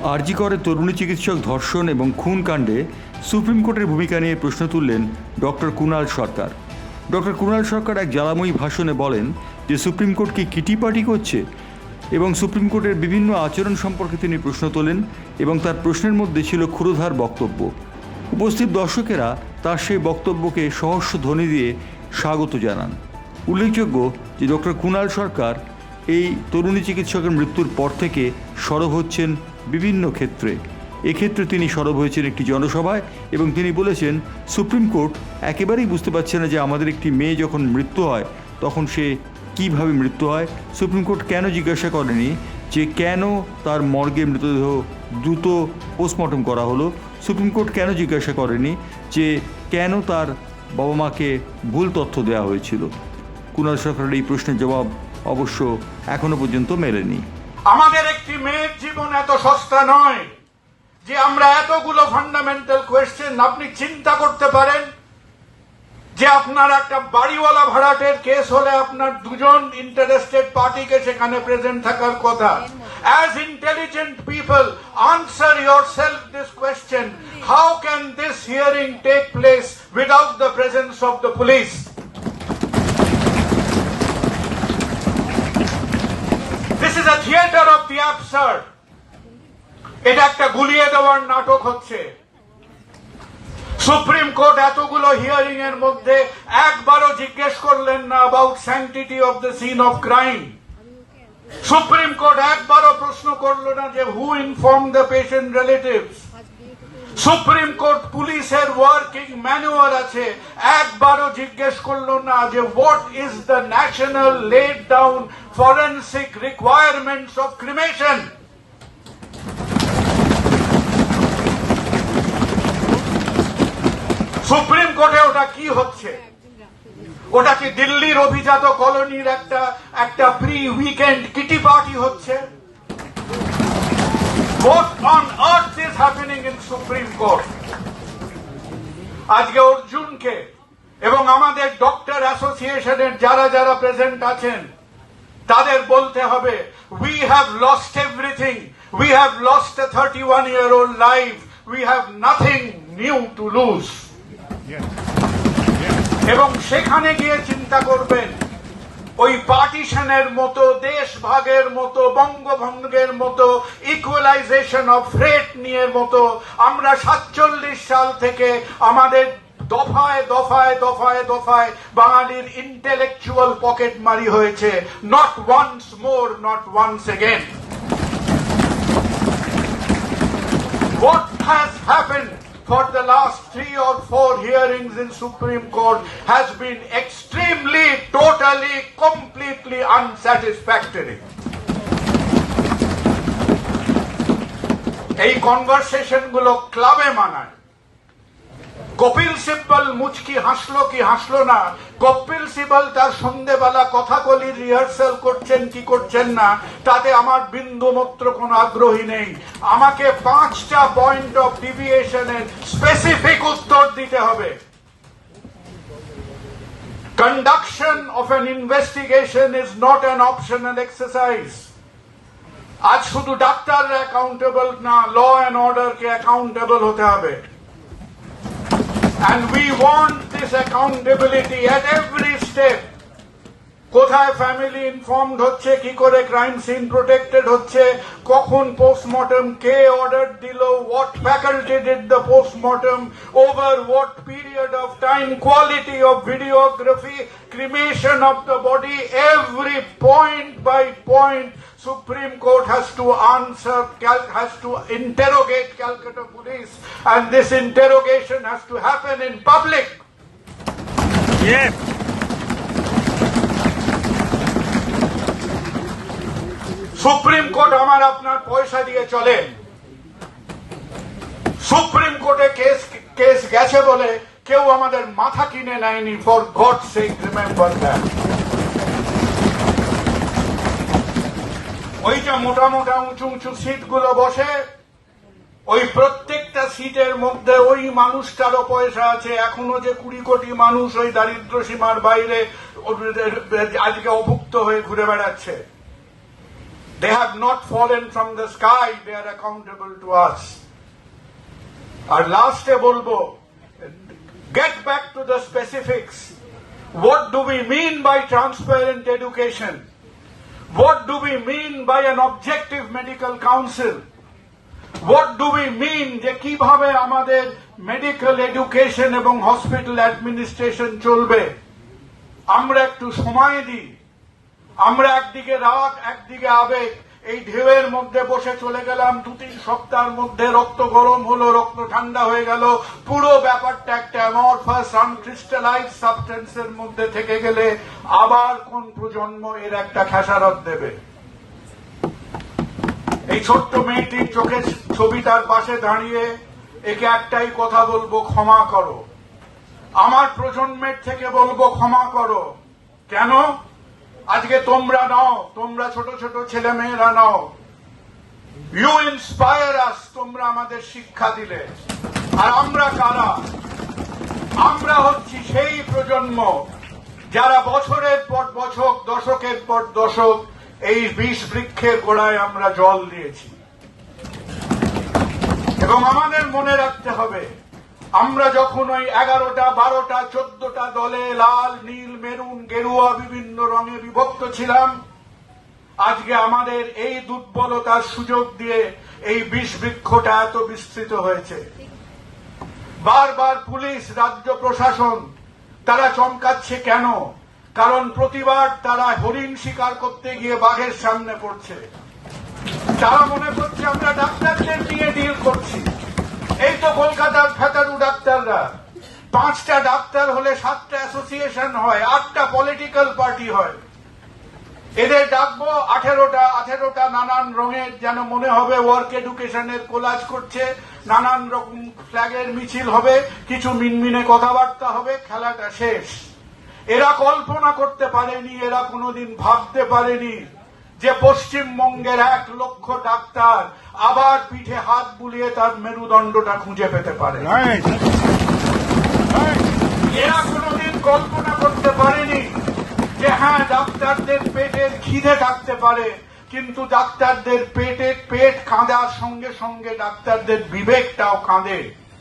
আরজি করে তরুণী চিকিৎসক ধর্ষণ এবং খুন কাণ্ডে সুপ্রিম কোর্টের ভূমিকা নিয়ে প্রশ্ন তুললেন ডক্টর কুণাল সরকার। ডক্টর কুণাল সরকার এক জ্বালাময়ী ভাষণে বলেন যে সুপ্রিম কোর্ট কি কিটি পার্টি করছে, এবং সুপ্রিম কোর্টের বিভিন্ন আচরণ সম্পর্কে তিনি প্রশ্ন তোলেন এবং তার প্রশ্নের মধ্যে ছিল ক্ষুরধার বক্তব্য। উপস্থিত দর্শকেরা তার সেই বক্তব্যকে সহস্র ধ্বনি দিয়ে স্বাগত জানান। উল্লেখযোগ্য যে ডক্টর কুণাল সরকার এই তরুণী চিকিৎসকের মৃত্যুর পর থেকে সরব হচ্ছেন বিভিন্ন ক্ষেত্রে। এক্ষেত্রে তিনি সরব হয়েছেন একটি জনসভায় এবং তিনি বলেছেন সুপ্রিম কোর্ট একেবারেই বুঝতে পারছে না যে আমাদের একটি মেয়ে যখন মৃত্যু হয় তখন সে কিভাবে মৃত্যু হয়। সুপ্রিম কোর্ট কেন জিজ্ঞাসা করেনি যে কেন তার মর্গে মৃতদেহ দ্রুত পোস্টমর্টম করা হলো। সুপ্রিম কোর্ট কেন জিজ্ঞাসা করেনি যে কেন তার বাবা মাকে ভুল তথ্য দেওয়া হয়েছিল। কুণাল সরকারের এই প্রশ্নের জবাব অবশ্য এখনো পর্যন্ত মেলেনি। আমাদের একটি মেয়ের জীবন এত সস্তা নয় যে আমরা এতগুলো ফান্ডামেন্টাল কোয়েশ্চেন। আপনি চিন্তা করতে পারেন যে আপনার একটা বাড়িওয়ালা ভাড়াটের কেস হলে আপনার দুজন ইন্টারেস্টেড পার্টিকে সেখানে প্রেজেন্ট থাকার কথা। As intelligent people, answer yourself this question: how can this hearing take place without the presence of the police? This is a theater of the absurd. এটা একটা গুলিয়ে দেওয়ার নাটক হচ্ছে। সুপ্রিম কোর্ট এতগুলো হিয়ারিং এর মধ্যে একবারও জিজ্ঞেস করলেন না about sanctity of the scene of crime. Supreme court একবারও প্রশ্ন করলো না যে who inform the patient relatives. Supreme court পুলিশের ওয়ার্কিং ম্যানুয়াল আছে, একবারও জিজ্ঞেস করলো না যে what is the national laid down forensic requirements of cremation. Supreme কোর্টে ওটা কি হচ্ছে? ওটা কি দিল্লির অভিজাত কলোনির একটা প্রি উইকেন্ড কিটি পার্টি হচ্ছে? What on earth is happening in Supreme Court? আজকে অর্জুনকে এবং আমাদের ডক্টর অ্যাসোসিয়েশনের যারা যারা প্রেজেন্ট আছেন তাদের বলতে হবে, we have lost everything. We have lost a 31-year-old life. We have nothing new to lose. এবং সেখানে গিয়ে চিন্তা করবেন ওই পার্টিশনের মতো, দেশ ভাগের মতো, বঙ্গভঙ্গের মতো, ইকুয়ালাইজেশন অফ রেট নিয়ে মতো আমরা 47 সাল থেকে আমাদের দফায় দফায় দফায় দফায় বাঙালির ইন্টেলেকচুয়াল পকেট মারি হয়েছে। Not once more, not once again. What has happened for the last 3 or 4 hearings in Supreme Court has been extremely, totally, completely unsatisfactory. এই কনভারসেশন গুলো ক্লাবে মানায়। কপিল সিব্বল মুচকি হাসলো কি হাসলো না, কপিল সিব্বল তার সন্ধ্যেবেলা কথাকলির রিহার্সাল করছেন কি করছেন না, তাতে আমার বিন্দু মাত্র কোনো আগ্রহী নেই। আমাকে 5টা পয়েন্ট অফ ডিভিয়েশনের স্পেসিফিক উত্তর দিতে হবে। Conduction of an investigation is not an optional exercise. আজ শুধু ডাক্তাররা অ্যাকাউন্টেবল না, ল অ্যান্ড অর্ডারকে অ্যাকাউন্টেবল হতে হবে। And we want this accountability at every step. কোথায় ফ্যামিলি ইনফর্মড হচ্ছে, কি করে ক্রাইম সিন প্রোটেক্টেড হচ্ছে, কখন পোস্টমর্টম, কে অর্ডার দিল, what faculty did the postmortem, over what period of time, quality of videography, cremation of the body, every point by point Supreme Court has to answer, has to interrogate Calcutta Police, and this interrogation has to happen in public. Yeah. Supreme court আমার আপনার পয়সা দিয়ে চলেন। Supreme কোর্টে case গেছে বলে কেউ আমাদের মাথা কিনে নেয়নি। For God sake remember that. ওই যে মোটা মোটা উঁচু উঁচু সিটগুলো বসে, ওই প্রত্যেকটা সিটের মধ্যে ওই মানুষটারও পয়সা আছে। এখনো যে 20 কোটি মানুষ ওই দারিদ্র সীমার বাইরে আজকে অভুক্ত হয়ে ঘুরে বেড়াচ্ছে। They have not fallen from the sky. They are accountable to us. Our last bolbo, get back to the specifics. What do we mean by transparent education? What do we mean by an objective medical council? What do we mean যে কিভাবে আমাদের medical education এবং hospital administration চলবে? আমরা একটু সময় দিই। আমরা একদিকে রাগ একদিকে আবেগ এই ঢেউয়ের মধ্যে বসে চলে গেলাম, 2-3 সপ্তাহের মধ্যে রক্ত গরম হলো, রক্ত ঠান্ডা হয়ে গেল, পুরো ব্যাপারটা একটা অ্যামরফাস আনক্রিস্টালাইজ সাবস্টেন্সের মধ্যে থেকে গেলে আবার কোন প্রজন্ম এর একটা খেসারত দেবে? এই ছোট্ট মেয়েটির চোখের ছবিটার পাশে দাঁড়িয়ে একে একটাই কথা বলবো, ক্ষমা করো। আমার প্রজন্মের থেকে বলবো ক্ষমা করো। কেন? আজকে তোমরা নাও, তোমরা ছোট ছোট ছেলে মেয়েরা নাও, ইউ ইন্সপায়ার আস, তোমরা আমাদের শিক্ষা দিলে। আর আমরা কারা? আমরা হচ্ছি সেই প্রজন্ম যারা বছরের পর বছর, দশকের পর দশক এই বিষ বৃক্ষের গোড়ায় আমরা জল দিয়েছি। এবং আমাদের মনে রাখতে হবে, আমরা যখন ওই 11টা 12টা 14টা দলে লাল নীল মেরুন গেরুয়া বিভিন্ন রঙে বিভক্ত ছিলাম, আজকে আমাদের এই দুর্বলতার সুযোগ দিয়ে এই বিষ বৃক্ষটা এত বিস্তৃত হয়েছে। বারবার পুলিশ, রাজ্য প্রশাসন তারা চমকাচ্ছে কেন? কারণ প্রতিবার তারা হরিণ শিকার করতে গিয়ে বাঘের সামনে পড়ছে। তারা মনে করছে আমরা ডাক্তারদের নিয়ে ডিল করছি। এই তো কলকাতার ফেতারু ডাক্তাররা, 5টা ডাক্তার হলে 7টা অ্যাসোসিয়েশন হয়, 8টা পলিটিক্যাল পার্টি হয়। এদের ডাকবো 18টা নানান রঙের, যেন মনে হবে ওয়ার্ক এডুকেশনের কোলাজ করছে, নানান রকম ফ্ল্যাগের মিছিল হবে, কিছু মিনমিনে কথাবার্তা হবে, খেলাটা শেষ। এরা কল্পনা করতে পারেনি, এরা কোনোদিন ভাবতে পারেনি যে পশ্চিমবঙ্গের 1 লক্ষ ডাক্তার আবার পিঠে হাত বুলিয়ে তার মেরুদণ্ডটা খুঁজে পেতে পারে। এরা কোনোদিন কল্পনা করতে পারেনি যে হ্যাঁ, ডাক্তারদের পেটের খিদে থাকতে পারে, কিন্তু ডাক্তারদের পেট কাঁদার সঙ্গে সঙ্গে ডাক্তারদের বিবেকটাও কাঁদে।